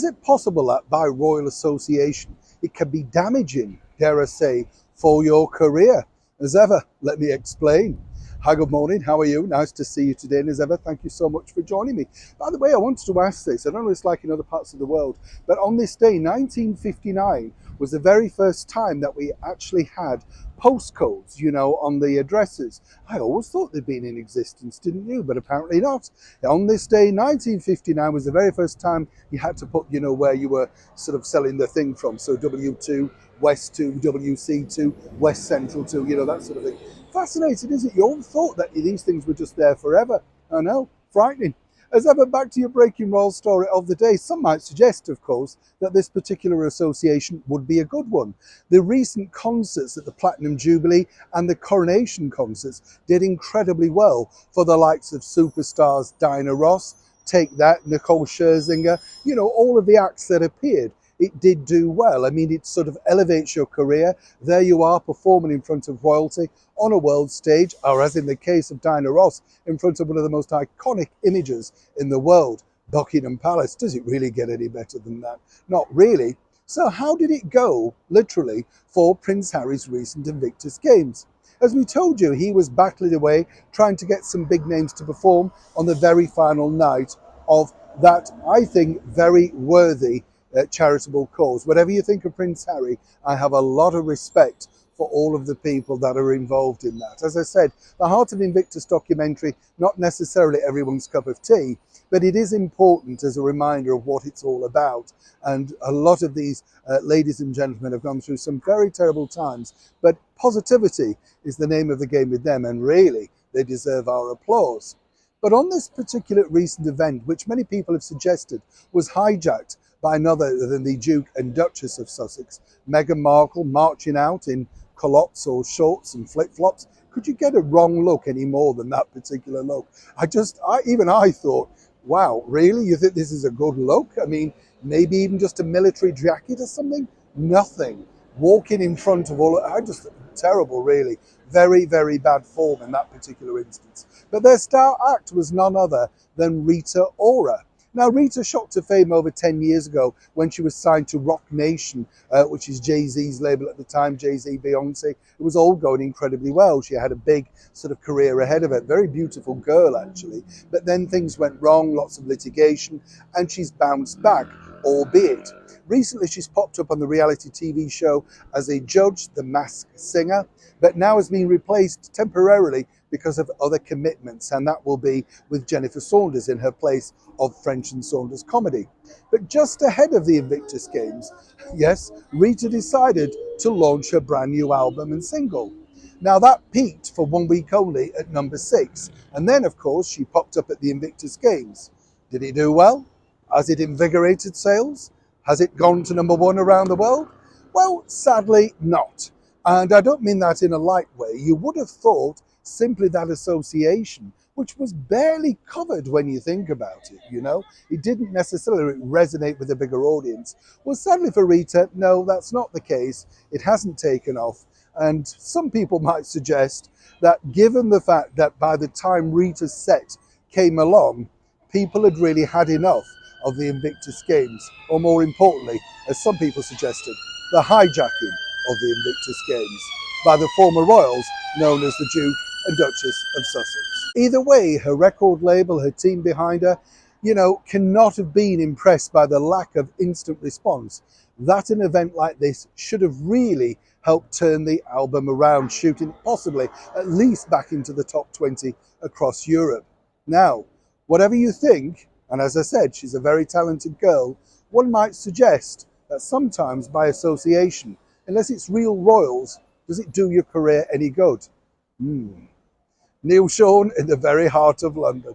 Is it possible that by royal association, it can be damaging, dare I say, for your career? As ever, let me explain. Hi, good morning. How are you? Nice to see you today. And as ever, thank you so much for joining me. By the way, I wanted to ask this. I don't know what it's like in other parts of the world, but on this day, 1959, was the very first time that we actually had postcodes, on the addresses. I always thought they'd been in existence, didn't you? But apparently not. On this day, 1959, was the very first time you had to put, where you were sort of selling the thing from. So W2, West 2, WC2, West Central 2, that sort of thing. Fascinating, isn't it? You all thought that these things were just there forever. I know, frightening. As ever, back to your breaking royal story of the day. Some might suggest, of course, that this particular association would be a good one. The recent concerts at the Platinum Jubilee and the coronation concerts did incredibly well for the likes of superstars Diana Ross, Take That, Nicole Scherzinger, all of the acts that appeared. It did do well. I mean, it sort of elevates your career. There you are performing in front of royalty on a world stage, or as in the case of Diana Ross, in front of one of the most iconic images in the world, Buckingham Palace. Does it really get any better than that? Not really. So how did it go, literally, for Prince Harry's recent Invictus Games? As we told you, he was battling away, trying to get some big names to perform on the very final night of that, I think, very worthy charitable cause. Whatever you think of Prince Harry, I have a lot of respect for all of the people that are involved in that. As I said, the Heart of Invictus documentary, not necessarily everyone's cup of tea, but it is important as a reminder of what it's all about. And a lot of these ladies and gentlemen have gone through some very terrible times, but positivity is the name of the game with them, and really, they deserve our applause. But on this particular recent event, which many people have suggested was hijacked by none other than the Duke and Duchess of Sussex, Meghan Markle marching out in culottes or shorts and flip-flops. Could you get a wrong look any more than that particular look? Even I thought, wow, really? You think this is a good look? I mean, maybe even just a military jacket or something? Nothing. Walking in front of terrible, really. Very, very bad form in that particular instance. But their star act was none other than Rita Ora. Now, Rita shot to fame over 10 years ago when she was signed to Roc Nation, which is Jay-Z's label at the time, Jay-Z, Beyonce. It was all going incredibly well. She had a big sort of career ahead of her. Very beautiful girl, actually. But then things went wrong, lots of litigation, and she's bounced back, albeit. Recently, she's popped up on the reality TV show as a judge, The Masked Singer, but now has been replaced temporarily because of other commitments, and that will be with Jennifer Saunders in her place of French and Saunders comedy. But just ahead of the Invictus Games, yes, Rita decided to launch her brand new album and single. Now that peaked for 1 week only at number 6, and then of course she popped up at the Invictus Games. Did it do well? Has it invigorated sales? Has it gone to number 1 around the world? Well, sadly not. And I don't mean that in a light way. You would have thought simply that association, which was barely covered when you think about it, it didn't necessarily resonate with a bigger audience. Well, sadly for Rita, no, that's not the case. It hasn't taken off. And some people might suggest that given the fact that by the time Rita's set came along, people had really had enough of the Invictus Games, or more importantly, as some people suggested, the hijacking of the Invictus Games by the former royals known as the Duke and Duchess of Sussex. Either way, her record label, her team behind her, cannot have been impressed by the lack of instant response. That an event like this should have really helped turn the album around, shooting possibly at least back into the top 20 across Europe. Now, whatever you think, and as I said, she's a very talented girl, one might suggest that sometimes by association, unless it's real royals, does it do your career any good? Neil Sean in the very heart of London.